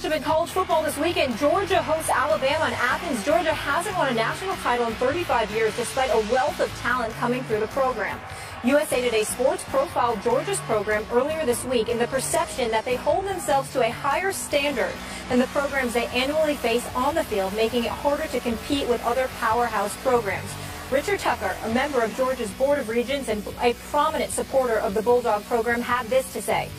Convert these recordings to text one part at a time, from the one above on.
matchup in college football this weekend. Georgia hosts Alabama in Athens. Georgia hasn't won a national title in 35 years despite a wealth of talent coming through the program. USA Today Sports profiled Georgia's program earlier this week in the perception that they hold themselves to a higher standard than the programs they annually face on the field, making it harder to compete with other powerhouse programs. Richard Tucker, a member of Georgia's Board of Regents and a prominent supporter of the Bulldog program, had this to say.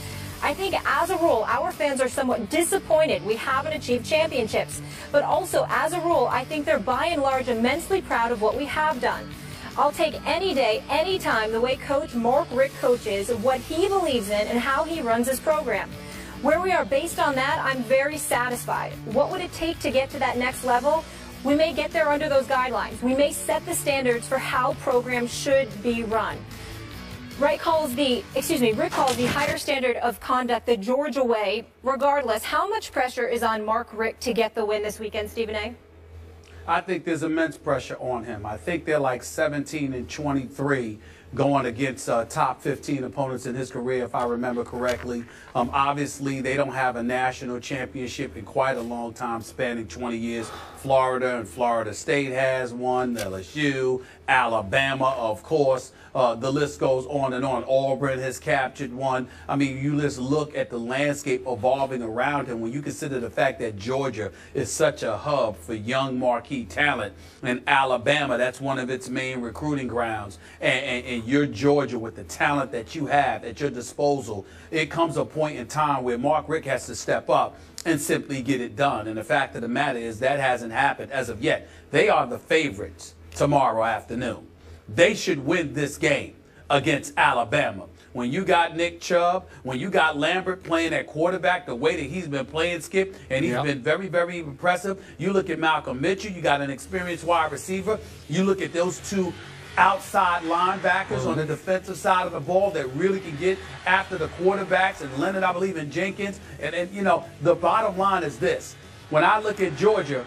I think as a rule, our fans are somewhat disappointed we haven't achieved championships. But also, as a rule, I think they're by and large immensely proud of what we have done. I'll take any day, any time, the way Coach Mark Richt coaches, what he believes in, and how he runs his program. Where we are based on that, I'm very satisfied. What would it take to get to that next level? We may get there under those guidelines. We may set the standards for how programs should be run. Richt calls the higher standard of conduct the Georgia way. Regardless, how much pressure is on Mark Richt to get the win this weekend, Stephen A.? I think there's immense pressure on him. I think they're like 17-23 going against top 15 opponents in his career, if I remember correctly. Obviously, they don't have a national championship in quite a long time, spanning 20 years. Florida and Florida State has one, LSU, Alabama, of course. The list goes on and on. Auburn has captured one. I mean, you just look at the landscape evolving around him when you consider the fact that Georgia is such a hub for young marquee talent, and Alabama, that's one of its main recruiting grounds, and you're Georgia with the talent that you have at your disposal. It comes a point in time where Mark Richt has to step up and simply get it done. And the fact of the matter is that hasn't happened as of yet. They are the favorites tomorrow afternoon. They should win this game against Alabama. When you got Nick Chubb, when you got Lambert playing at quarterback the way that he's been playing, Skip, and he's been very, very impressive. You look at Malcolm Mitchell, you got an experienced wide receiver. You look at those two outside linebackers on the defensive side of the ball that really can get after the quarterbacks, and Leonard, I believe, in Jenkins. And you know, the bottom line is this. When I look at Georgia,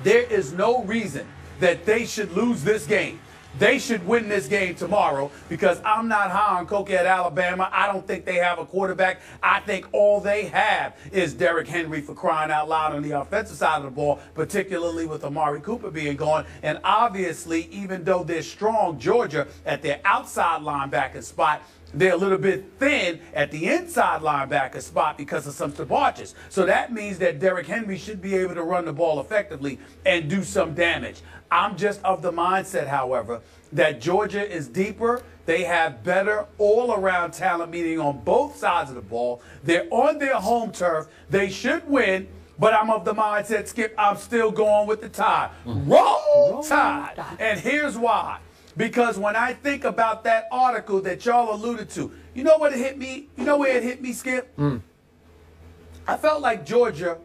there is no reason that they should lose this game. They should win this game tomorrow, because I'm not high on Coke at Alabama. I don't think they have a quarterback. I think all they have is Derrick Henry, for crying out loud, on the offensive side of the ball, particularly with Amari Cooper being gone. And obviously, even though they're strong, Georgia, at their outside linebacker spot, they're a little bit thin at the inside linebacker spot because of some departures. So that means that Derrick Henry should be able to run the ball effectively and do some damage. I'm just of the mindset, however, that Georgia is deeper. They have better all-around talent, meaning on both sides of the ball. They're on their home turf. They should win. But I'm of the mindset, Skip, I'm still going with the Tide. Roll Tide. And here's why. Because when I think about that article that y'all alluded to, you know what it hit me? You know where it hit me, Skip? I felt like Georgia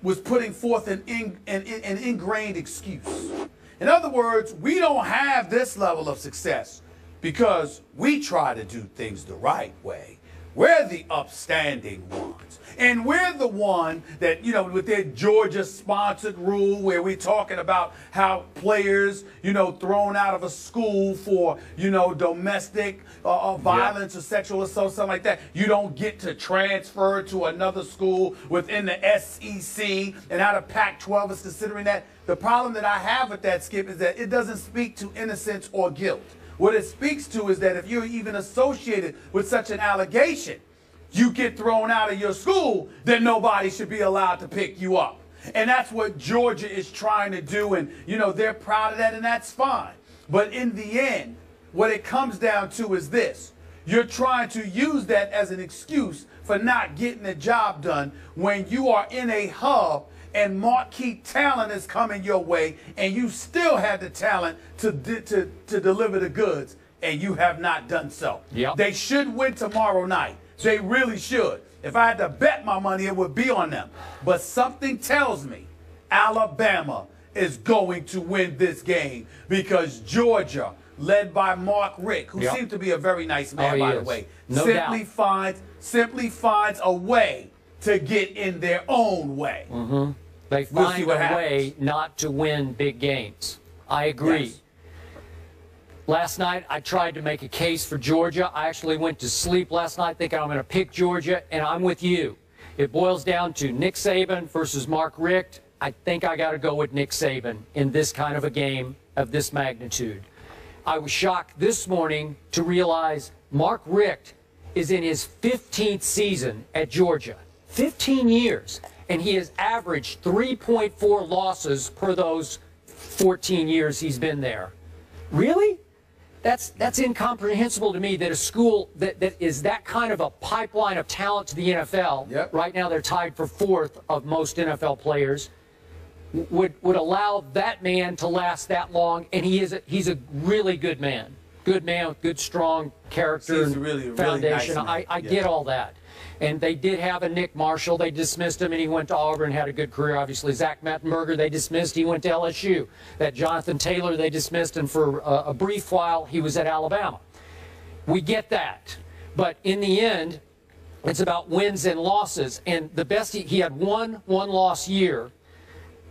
was putting forth an ingrained excuse. In other words, we don't have this level of success because we try to do things the right way. We're the upstanding ones. And we're the one that, you know, with their Georgia-sponsored rule where we're talking about how players, you know, thrown out of a school for, you know, domestic violence or sexual assault, something like that, you don't get to transfer to another school within the SEC, and how the Pac-12 is considering that. The problem that I have with that, Skip, is that it doesn't speak to innocence or guilt. What it speaks to is that if you're even associated with such an allegation, you get thrown out of your school, then nobody should be allowed to pick you up. And that's what Georgia is trying to do, and, you know, they're proud of that, and that's fine. But in the end, what it comes down to is this. You're trying to use that as an excuse for not getting the job done when you are in a hub and marquee talent is coming your way, and you still have the talent to deliver the goods, and you have not done so. They should win tomorrow night. They really should. If I had to bet my money, it would be on them. But something tells me Alabama is going to win this game, because Georgia, led by Mark Richt, who seems to be a very nice man, by the way, simply finds a way to get in their own way. They find a way not to win big games. I agree. Last night, I tried to make a case for Georgia. I actually went to sleep last night thinking I'm going to pick Georgia, and I'm with you. it boils down to Nick Saban versus Mark Richt. I think I got to go with Nick Saban in this kind of a game of this magnitude. I was shocked this morning to realize Mark Richt is in his 15th season at Georgia. 15 years. And he has averaged 3.4 losses per those 14 years he's been there. Really? That's incomprehensible to me that a school that is that kind of a pipeline of talent to the NFL, yep. Right now they're tied for 4th of most NFL players, would allow that man to last that long, and he's a really good man. Good man with good, strong character and really foundation. Really nice I get all that. And they did have a Nick Marshall. They dismissed him, and he went to Auburn and had a good career, obviously. Zach Mettenberger, they dismissed. He went to LSU. That Jonathan Taylor, they dismissed, and for a brief while, he was at Alabama. We get that. But in the end, it's about wins and losses. And the best, he had one-loss year.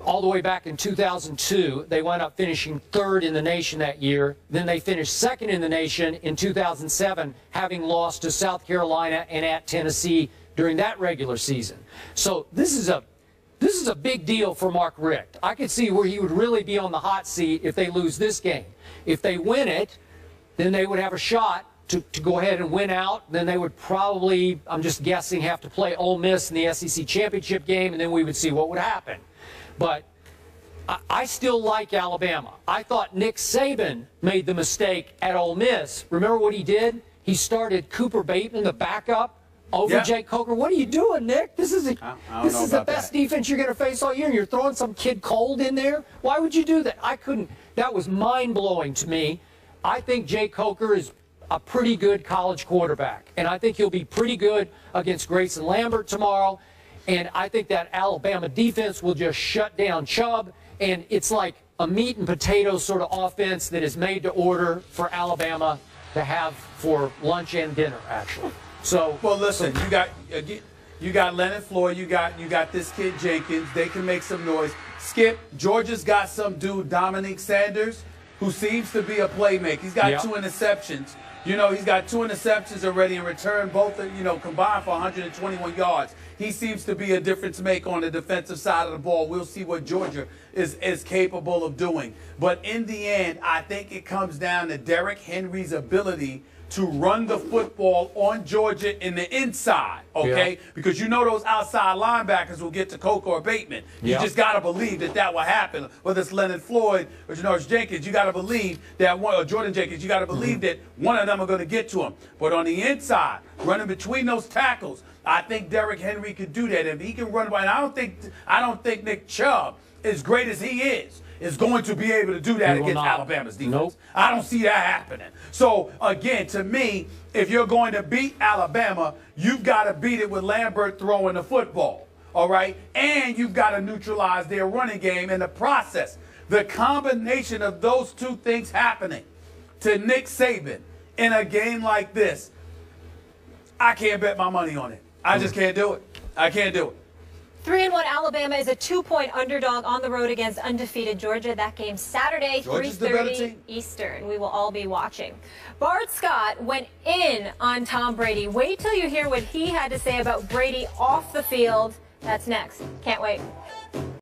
All the way back in 2002, they wound up finishing 3rd in the nation that year. Then they finished 2nd in the nation in 2007, having lost to South Carolina and at Tennessee during that regular season. So this is a big deal for Mark Richt. I could see where he would really be on the hot seat if they lose this game. If they win it, then they would have a shot to go ahead and win out. Then they would probably, I'm just guessing, have to play Ole Miss in the SEC championship game, and then we would see what would happen. But I still like Alabama. I thought Nick Saban made the mistake at Ole Miss. Remember what he did? He started Cooper Bateman, the backup, over Jake Coker. What are you doing, Nick? This is the best defense you're going to face all year, and you're throwing some kid cold in there? Why would you do that? I couldn't. That was mind-blowing to me. I think Jake Coker is a pretty good college quarterback, and I think he'll be pretty good against Grayson Lambert tomorrow. And I think that Alabama defense will just shut down Chubb. And it's like a meat and potatoes sort of offense that is made to order for Alabama to have for lunch and dinner, actually. So, well, listen, you got Leonard Floyd, you got this kid Jenkins. They can make some noise. Skip, Georgia's got some dude, Dominique Sanders, who seems to be a playmaker. He's got 2 interceptions. You know, he's got 2 interceptions already in return, both, combined for 121 yards. He seems to be a difference maker on the defensive side of the ball. We'll see what Georgia is capable of doing. But in the end, I think it comes down to Derrick Henry's ability to run the football on Georgia in the inside, okay? Yeah. Because you know those outside linebackers will get to Coker or Bateman. You just got to believe that will happen. Whether it's Leonard Floyd or Janoris Jenkins, you got to believe that one, or Jordan Jenkins, you got to believe that one of them are going to get to him. But on the inside, running between those tackles, I think Derrick Henry could do that. If he can run by, and I don't think Nick Chubb, as great as he is going to be able to do that against Alabama's defense. Nope. I don't see that happening. So, again, to me, if you're going to beat Alabama, you've got to beat it with Lambert throwing the football, all right? And you've got to neutralize their running game in the process. The combination of those two things happening to Nick Saban in a game like this, I can't bet my money on it. I just can't do it. I can't do it. 3-1 Alabama is a 2-point underdog on the road against undefeated Georgia. That game Saturday, 3:30 Eastern. We will all be watching. Bart Scott went in on Tom Brady. Wait till you hear what he had to say about Brady off the field. That's next. Can't wait.